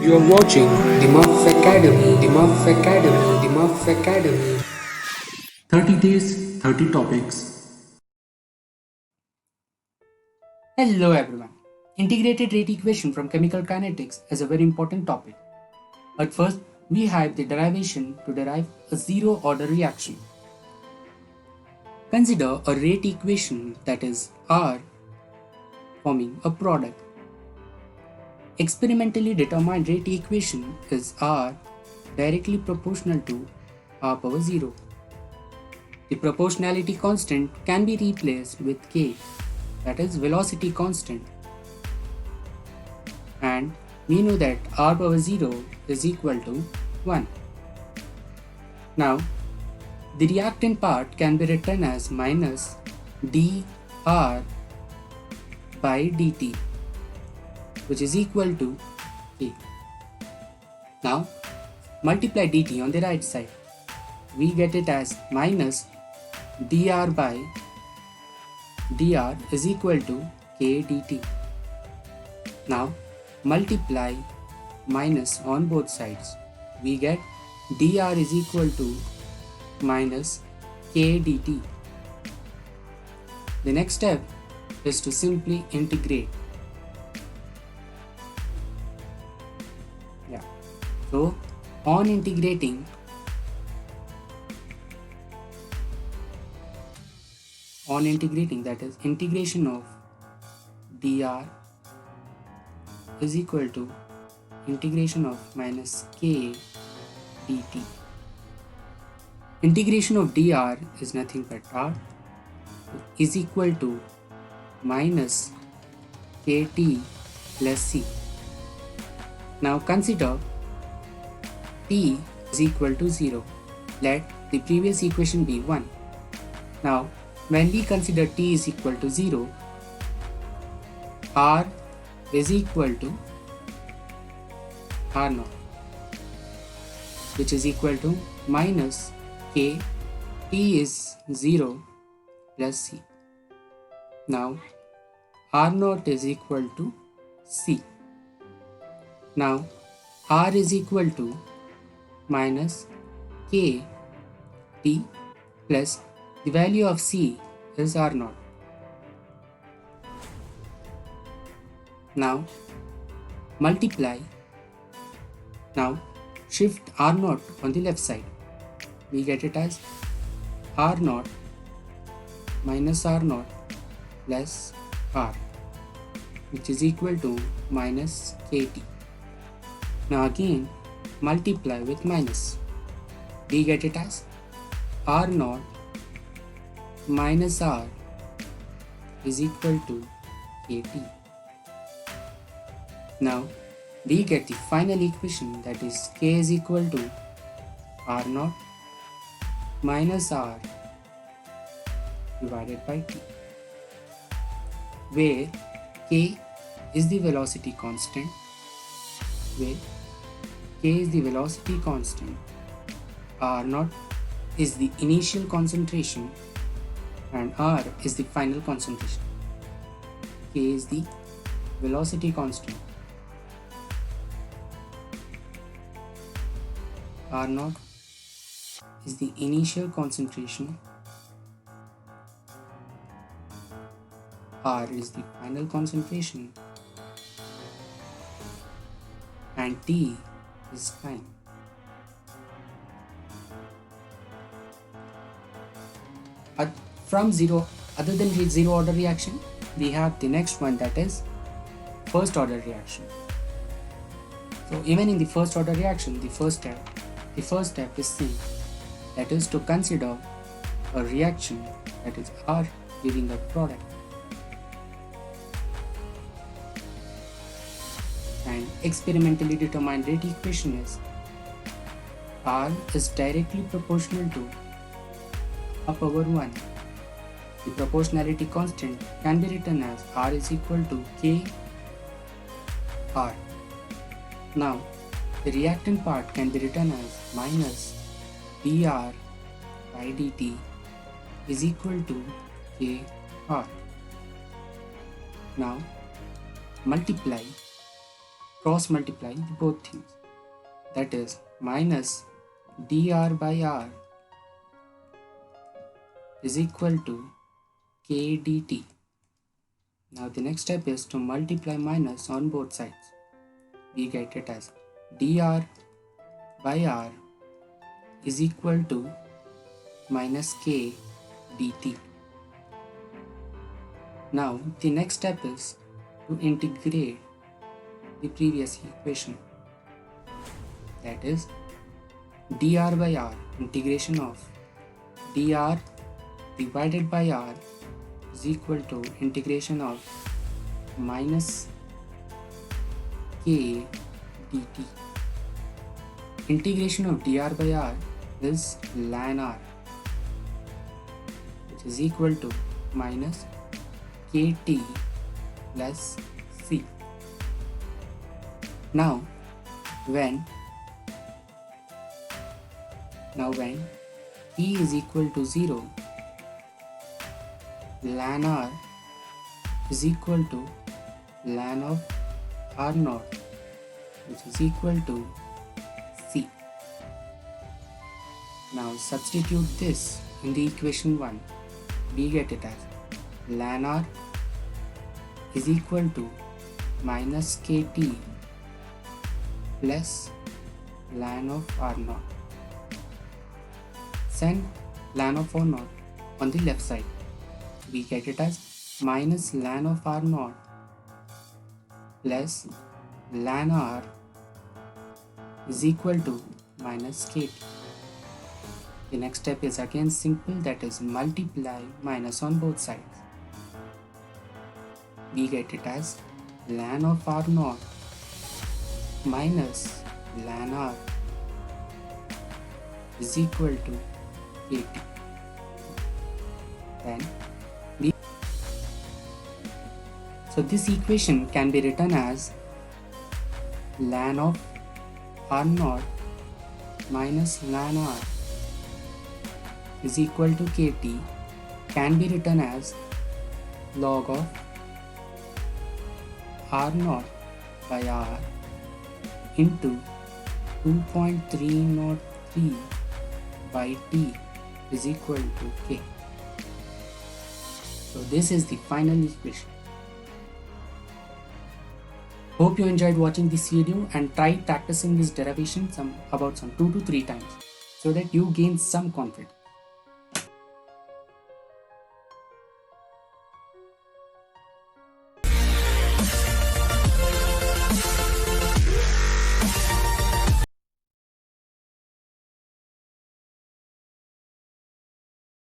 You are watching the Muff Academy, the Muff Academy, the Muff Academy. 30 days, 30 topics. Hello everyone. Integrated rate equation from chemical kinetics is a very important topic. At first, we have the derivation to derive a zero order reaction. Consider a rate equation that is R forming a product. Experimentally determined rate equation is R directly proportional to R power 0. The proportionality constant can be replaced with K, that is velocity constant. And we know that R power 0 is equal to 1. Now, the reactant part can be written as minus dR by dt, which is equal to K. Now, multiply dt on the right side. We get it as minus dr by dr is equal to K dt. Now, multiply minus on both sides. We get dr is equal to minus K dt. The next step is to simply integrate. So, on integrating, that is integration of dr is equal to integration of minus K dt. Integration of dr is nothing but r is equal to minus kt plus c. Now consider t is equal to 0. Let the previous equation be 1. Now when we consider t is equal to 0, r is equal to r naught, which is equal to minus k, t is 0 plus c. Now r naught is equal to c. Now r is equal to minus k t plus the value of c is r naught. Now multiply. Now shift r naught on the left side. We get it as r naught minus r naught plus r, which is equal to minus kt. Now again multiply with minus. We get it as r naught minus r is equal to kt. Now we get the final equation, that is k is equal to r naught minus r divided by t, where k is the velocity constant, r naught is the initial concentration, and r is the final concentration. K is the velocity constant, r naught is the initial concentration, r is the final concentration, and t is time. From zero, other than zero order reaction, we have the next one, that is first order reaction. So even in the first order reaction, the first step is same, that is to consider a reaction, that is R giving a product, and experimentally determined rate equation is R is directly proportional to R power 1. The proportionality constant can be written as R is equal to K R. Now the reactant part can be written as minus dr by dt is equal to K R. Now multiply cross multiply the both things. That is minus dr by r is equal to k dt. Now the next step is to multiply minus on both sides. We get it as dr by r is equal to minus k dt. Now the next step is to integrate the previous equation. That is dr by r, integration of dr divided by r is equal to integration of minus k dt. Integration of dr by r is ln r, which is equal to minus kt plus c. Now when t is equal to 0, ln r is equal to ln of r naught, which is equal to c. Now substitute this in the equation 1. We get it as ln r is equal to minus kt plus ln of r naught. Send ln of r naught on the left side. We get it as minus ln of r naught plus ln r is equal to minus kt. The next step is again simple, that is multiply minus on both sides. We get it as ln of r naught minus ln r is equal to kt. So this equation can be written as ln of r naught minus ln r is equal to kt, can be written as log of r naught by r into 2.303 by t is equal to k. So this is the final equation. Hope you enjoyed watching this video and try practicing this derivation about 2 to 3 times so that you gain some confidence.